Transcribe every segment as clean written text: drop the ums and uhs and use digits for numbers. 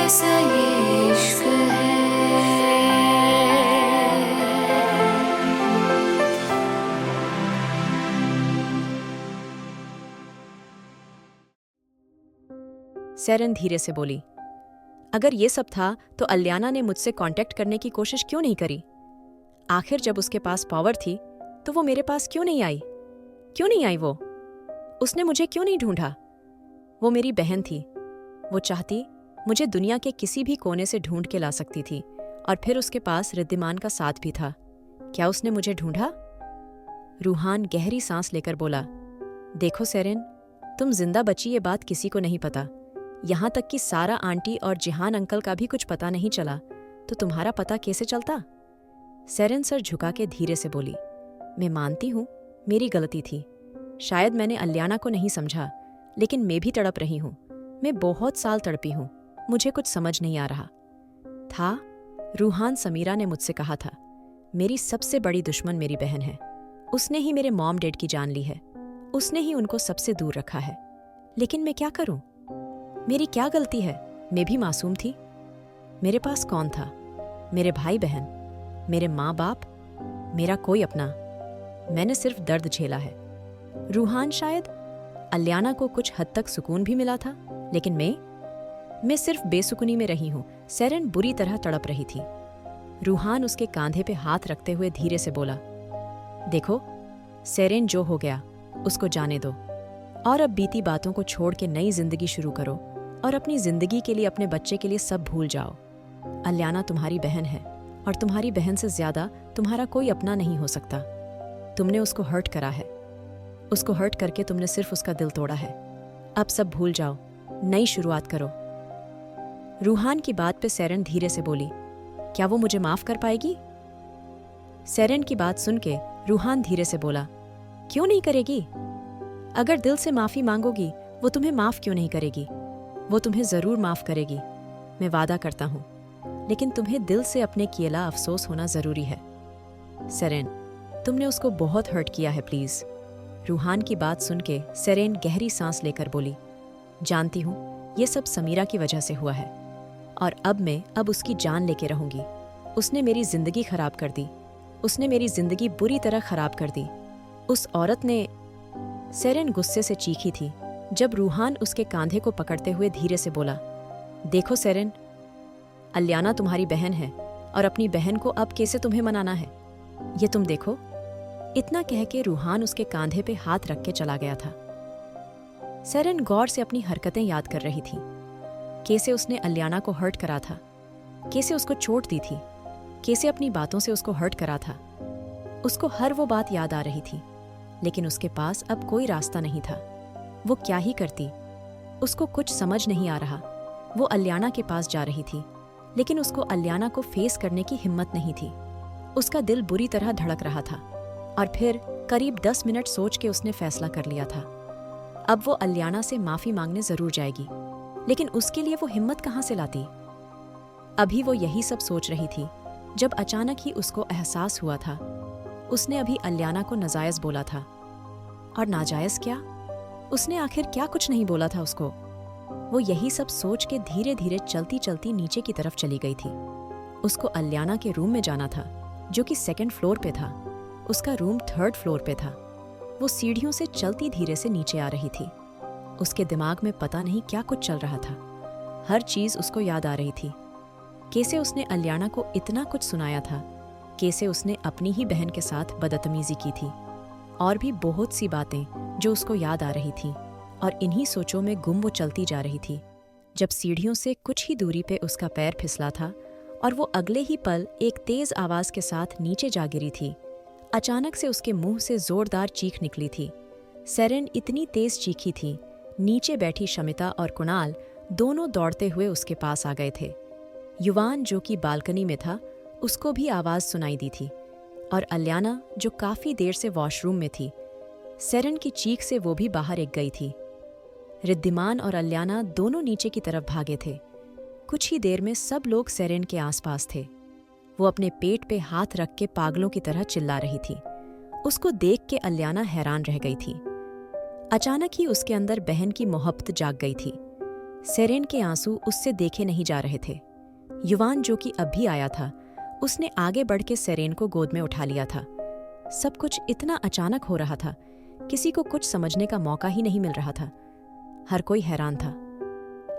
कैसा ये इश्क है। सेरेन धीरे से बोली, अगर ये सब था तो अलियाना ने मुझसे कांटेक्ट करने की कोशिश क्यों नहीं करी? आखिर जब उसके पास पावर थी तो वो मेरे पास क्यों नहीं आई? क्यों नहीं आई वो? उसने मुझे क्यों नहीं ढूंढा? वो मेरी बहन थी। वो चाहती मुझे दुनिया के किसी भी कोने से ढूंढ के ला सकती थी, और फिर उसके पास रिद्धिमान का साथ भी था। क्या उसने मुझे ढूंढा? रूहान गहरी सांस लेकर बोला, देखो सेरेन, तुम जिंदा बची ये बात किसी को नहीं पता। यहां तक कि सारा आंटी और जिहान अंकल का भी कुछ पता नहीं चला, तो तुम्हारा पता कैसे चलता? सेरेन सर झुका के धीरे से बोली, मैं मानती हूं मेरी गलती थी। शायद मैंने अलियाना को नहीं समझा, लेकिन मैं भी तड़प रही हूं। मैं बहुत साल तड़पी हूं, मुझे कुछ समझ नहीं आ रहा था। रूहान समीरा ने मुझसे कहा था, मेरी सबसे बड़ी दुश्मन मेरी बहन है। उसने ही मेरे मॉम डैड की जान ली है। उसने ही उनको सबसे दूर रखा है। लेकिन मैं क्या करूं? मेरी क्या गलती है? मैं भी मासूम थी। मेरे पास कौन था? मेरे भाई बहन, मेरे माँ बाप, मेरा कोई अपना। मैंने सिर्फ दर्द झेला है। रूहान, शायद अलियाना को कुछ हद तक सुकून भी मिला था, लेकिन मैं सिर्फ बेसुकूनी में रही हूं। सेरेन बुरी तरह तड़प रही थी। रूहान उसके कांधे पे हाथ रखते हुए धीरे से बोला, देखो सेरेन, जो हो गया उसको जाने दो, और अब बीती बातों को छोड़ के नई जिंदगी शुरू करो, और अपनी जिंदगी के लिए, अपने बच्चे के लिए सब भूल जाओ। अलियाना तुम्हारी बहन है, और तुम्हारी बहन से ज्यादा तुम्हारा कोई अपना नहीं हो सकता। तुमने उसको हर्ट करा है। उसको हर्ट करके तुमने सिर्फ उसका दिल तोड़ा है। अब सब भूल जाओ, नई शुरुआत करो। रूहान की बात पे सेरेन धीरे से बोली, क्या वो मुझे माफ कर पाएगी? सेरेन की बात सुन के रूहान धीरे से बोला, क्यों नहीं करेगी? अगर दिल से माफी मांगोगी, वो तुम्हें माफ क्यों नहीं करेगी? वो तुम्हें जरूर माफ करेगी, मैं वादा करता हूं। लेकिन तुम्हें दिल से अपने किएला अफसोस होना जरूरी है। सेरेन, तुमने उसको बहुत हर्ट किया है, प्लीज। रूहान की बात सुन के सेरेन गहरी सांस लेकर बोली, जानती हूं ये सब समीरा की वजह से हुआ है, और अब उसकी जान लेके रहूंगी। उसने मेरी जिंदगी खराब कर दी। उसने मेरी जिंदगी बुरी तरह खराब कर दी। उस औरत ने। सेरेन गुस्से से चीखी थी जब रूहान उसके कांधे को पकड़ते हुए धीरे से बोला, देखो सेरेन, अलियाना तुम्हारी बहन है, और अपनी बहन को अब कैसे तुम्हें मनाना है, ये तुम देखो। इतना कह के रूहान उसके कांधे पे हाथ रख के चला गया था। सेरेन गौर से अपनी हरकतें याद कर रही थी। कैसे उसने अलियाना को हर्ट करा था, कैसे उसको चोट दी थी, कैसे अपनी बातों से उसको हर्ट करा था। उसको हर वो बात याद आ रही थी, लेकिन उसके पास अब कोई रास्ता नहीं था। वो क्या ही करती? उसको कुछ समझ नहीं आ रहा। वो अलियाना के पास जा रही थी, लेकिन उसको अलियाना को फेस करने की हिम्मत नहीं थी। उसका दिल बुरी तरह धड़क रहा था, और फिर करीब 10 मिनट सोच के उसने फैसला कर लिया था। अब वो अलियाना से माफी मांगने जरूर जाएगी, लेकिन उसके लिए वो हिम्मत कहाँ से लाती? अभी वो यही सब सोच रही थी जब अचानक ही उसको एहसास हुआ था, उसने अभी अलियाना को नाजायज बोला था। और नाजायज क्या? उसने आखिर क्या कुछ नहीं बोला था उसको? वो यही सब सोच के धीरे धीरे चलती चलती नीचे की तरफ चली गई थी। उसको अलियाना के रूम में जाना था, जो कि 2nd फ्लोर पे था। उसका रूम 3rd फ्लोर पे था। वो सीढ़ियों से चलती धीरे से नीचे आ रही थी। उसके दिमाग में पता नहीं क्या कुछ चल रहा था। हर चीज उसको याद आ रही थी। कैसे उसने अलियाना को इतना कुछ सुनाया था, कैसे उसने अपनी ही बहन के साथ बदतमीजी की थी, और भी बहुत सी बातें जो उसको याद आ रही थी। और इन्हीं सोचों में गुम वो चलती जा रही थी, जब सीढ़ियों से कुछ ही दूरी पे उसका पैर फिसला था, और वो अगले ही पल एक तेज आवाज के साथ नीचे जा गिरी थी। अचानक से उसके मुंह से जोरदार चीख निकली थी। सेरेन इतनी तेज चीखी थी, नीचे बैठी शमिता और कुणाल दोनों दौड़ते हुए उसके पास आ गए थे। युवान, जो कि बालकनी में था, उसको भी आवाज सुनाई दी थी, और अलियाना, जो काफी देर से वॉशरूम में थी, सेरेन की चीख से वो भी बाहर एक गई थी। रिद्धिमान और अलियाना दोनों नीचे की तरफ भागे थे। कुछ ही देर में सब लोग सेरेन के आसपास थे। वो अपने पेट पे हाथ रख के पागलों की तरह चिल्ला रही थी। उसको देख के अलियाना हैरान रह गई थी। अचानक ही उसके अंदर बहन की मोहब्बत जाग गई थी। सेरेन के आंसू उससे देखे नहीं जा रहे थे। युवान, जो कि अब भी आया था, उसने आगे बढ़ के सेरेन को गोद में उठा लिया था। सब कुछ इतना अचानक हो रहा था, किसी को कुछ समझने का मौका ही नहीं मिल रहा था। हर कोई हैरान था।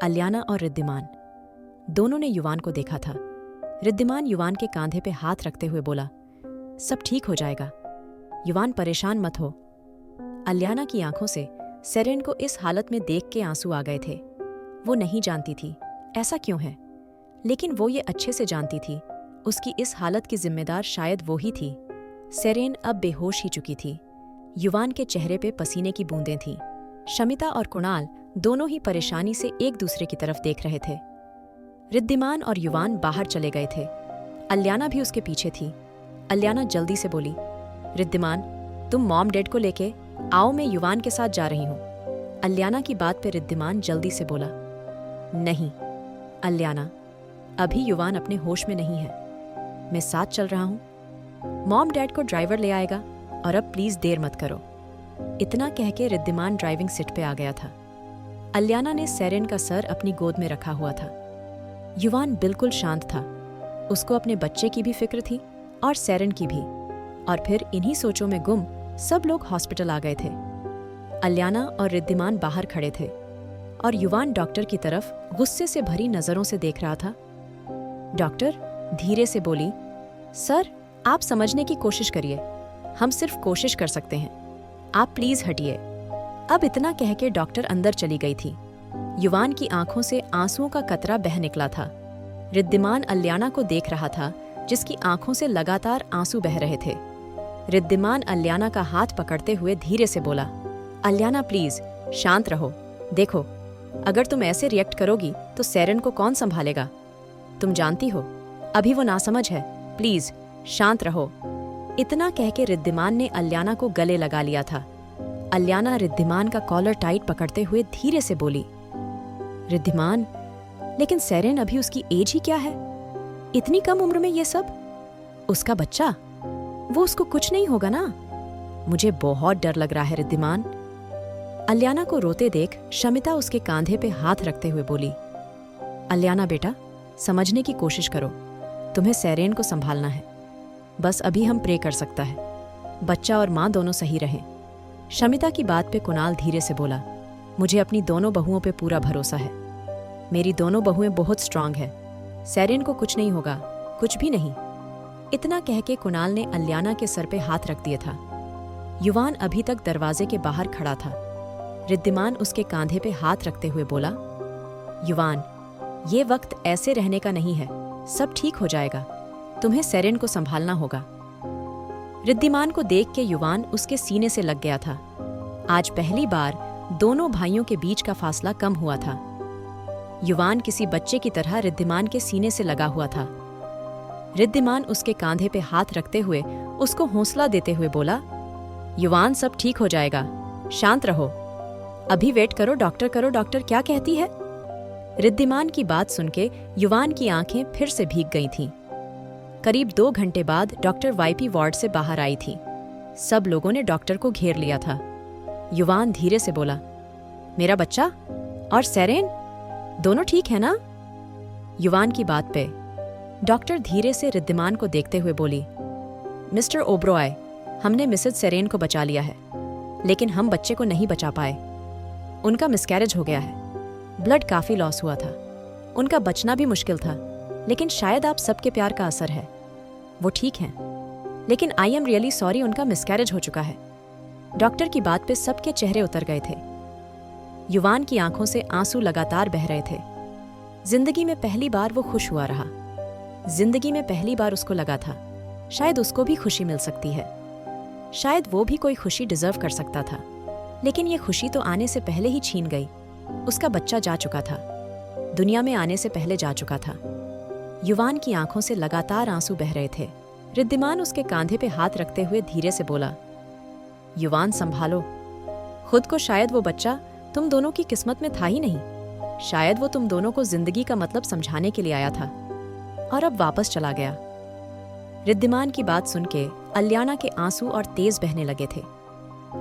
अलियाना और रिद्धिमान दोनों ने युवान को देखा था। रिद्धिमान युवान के कांधे पे हाथ रखते हुए बोला, सब ठीक हो जाएगा, युवान परेशान मत हो। अलियाना की आंखों से सेरेन को इस हालत में देख के आंसू आ गए थे। वो नहीं जानती थी ऐसा क्यों है, लेकिन वो ये अच्छे से जानती थी उसकी इस हालत की जिम्मेदार शायद वो ही थी। सेरेन अब बेहोश ही चुकी थी। युवान के चेहरे पे पसीने की बूंदें थीं। शमिता और कुणाल दोनों ही परेशानी से एक दूसरे की तरफ देख रहे थे। रिद्धिमान और युवान बाहर चले गए थे। अलियाना भी उसके पीछे थी। अलियाना जल्दी से बोली, रिद्धिमान, तुम मॉम डैड को लेके आओ, मैं युवान के साथ जा रही हूँ। अलियाना की बात पे रिद्धिमान जल्दी से बोला, नहीं अलियाना, अभी युवान अपने होश में नहीं है, मैं साथ चल रहा हूँ। मॉम डैड को ड्राइवर ले आएगा और अब प्लीज देर मत करो। इतना कह के रिद्धिमान ड्राइविंग सीट पे आ गया था। अलियाना ने सेरेन का सर अपनी गोद में रखा हुआ था। युवान बिल्कुल शांत था। उसको अपने बच्चे की भी फिक्र थी और सेरेन की भी। और फिर इन्हीं सोचों में गुम सब लोग हॉस्पिटल आ गए थे। अलियाना और रिद्धिमान बाहर खड़े थे और युवान डॉक्टर की तरफ गुस्से से भरी नजरों से देख रहा था। डॉक्टर धीरे से बोली, सर आप समझने की कोशिश करिए, हम सिर्फ कोशिश कर सकते हैं, आप प्लीज हटिए। अब इतना कह के डॉक्टर अंदर चली गई थी। युवान की आंखों से आंसुओं का कतरा बह निकला था। रिद्धिमान अलियाना को देख रहा था, जिसकी आंखों से लगातार आंसू बह रहे थे। रिद्धिमान अलियाना का हाथ पकड़ते हुए धीरे से बोला, अलियाना प्लीज शांत रहो, देखो अगर तुम ऐसे रिएक्ट करोगी तो सेरेन को कौन संभालेगा? तुम जानती हो अभी वो नासमझ है, प्लीज शांत रहो। इतना कह के रिद्धिमान ने अलियाना को गले लगा लिया था। अलियाना रिद्धिमान का कॉलर टाइट पकड़ते हुए धीरे से बोली, रिद्धिमान, लेकिन सेरेन अभी उसकी एज ही क्या है? इतनी कम उम्र में ये सब? उसका बच्चा, वो उसको कुछ नहीं होगा ना? मुझे बहुत डर लग रहा है रिद्धिमान। अलियाना को रोते देख शमिता उसके कांधे पे हाथ रखते हुए बोली, अलियाना बेटा, समझने की कोशिश करो, तुम्हें सेरेन को संभालना है, बस अभी हम प्रे कर सकता है, बच्चा और माँ दोनों सही रहें। शमिता की बात पे कुणाल धीरे से बोला, मुझे अपनी दोनों बहुओं पे पूरा भरोसा है, मेरी दोनों बहुएं बहुत स्ट्रांग है, सेरेन को कुछ नहीं होगा, कुछ भी नहीं। इतना कह के कुणाल ने अलियाना के सर पे हाथ रख दिया था। युवान अभी तक दरवाजे के बाहर खड़ा था। रिद्धिमान उसके कांधे पे हाथ रखते हुए बोला, युवान, ये वक्त ऐसे रहने का नहीं है, सब ठीक हो जाएगा, तुम्हें सेरेन को संभालना होगा। रिद्धिमान को देख के युवान उसके सीने से लग गया था। आज पहली बार दोनों भाइयों के बीच का फासला कम हुआ था। युवान किसी बच्चे की तरह रिद्धिमान के सीने से लगा हुआ था। रिद्धिमान उसके कांधे पे हाथ रखते हुए उसको हौसला देते हुए बोला, युवान सब ठीक हो जाएगा, शांत रहो, अभी वेट करो, डॉक्टर क्या कहती है? रिद्धिमान की बात सुनके युवान की आंखें फिर से भीग गई थीं। करीब 2 घंटे बाद डॉक्टर वाईपी वार्ड से बाहर आई थी। सब लोगों ने डॉक्टर को घेर लिया था। युवान धीरे से बोला, मेरा बच्चा और सेरेन दोनों ठीक है ना? युवान की बात पे डॉक्टर धीरे से रिद्धिमान को देखते हुए बोली, मिस्टर ओब्रॉय, हमने मिसेज सेरेन को बचा लिया है, लेकिन हम बच्चे को नहीं बचा पाए। उनका मिसकैरेज हो गया है, ब्लड काफी लॉस हुआ था, उनका बचना भी मुश्किल था, लेकिन शायद आप सबके प्यार का असर है, वो ठीक हैं, लेकिन आई एम रियली सॉरी, उनका मिसकैरेज हो चुका है। डॉक्टर की बात पे सबके चेहरे उतर गए थे। युवान की आंखों से आंसू लगातार बह रहे थे। जिंदगी में पहली बार वो खुश हुआ रहा। जिंदगी में पहली बार उसको लगा था शायद उसको भी खुशी मिल सकती है, शायद वो भी कोई खुशी डिजर्व कर सकता था, लेकिन ये खुशी तो आने से पहले ही छीन गई। उसका बच्चा जा चुका था, दुनिया में आने से पहले जा चुका था। युवान की आंखों से लगातार आंसू बह रहे थे। रिद्धिमान उसके कांधे पे हाथ रखते हुए धीरे से बोला, युवान संभालो खुद को, शायद वो बच्चा तुम दोनों की किस्मत में था ही नहीं, शायद वो तुम दोनों को जिंदगी का मतलब समझाने के लिए आया था और अब वापस चला गया। रिद्धिमान की बात सुन के अलियाना के आंसू और तेज बहने लगे थे।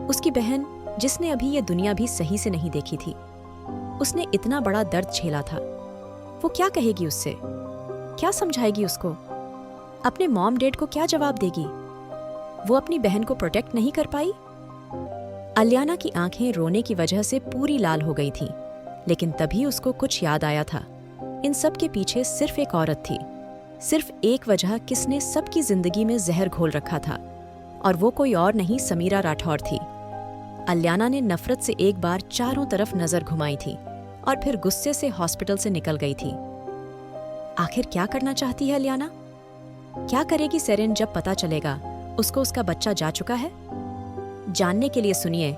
उसकी बहन, जिसने अभी ये दुनिया भी सही से नहीं देखी थी, उसने इतना बड़ा दर्द झेला था। वो क्या कहेगी उससे? क्या समझाएगी उसको? अपने मॉम डैड को क्या जवाब देगी? वो अपनी बहन को प्रोटेक्ट नहीं कर पाई? अलियाना की आंखें रोने की वजह से पूरी लाल हो गई थीं, लेकिन तभी उसको कुछ याद आया था। इन सब के पीछे सिर्फ एक औरत थी, सिर्फ एक वजह किसने सबकी जिंदगी में जहर घोल रखा था, और वो कोई और नहीं समीरा राठौर थी। अलियाना ने नफरत से एक बार चारों तरफ नजर घुमाई थी और फिर गुस्से से हॉस्पिटल से निकल गई थी। आखिर क्या करना चाहती है अलियाना? क्या करेगी सेरेन जब पता चलेगा उसको उसका बच्चा जा चुका है? जानने के लिए सुनिए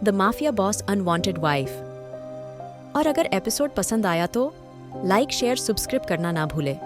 the mafia boss unwanted wife. और अगर एपिसोड पसंद आया तो लाइक, शेयर, सब्सक्राइब करना ना भूले।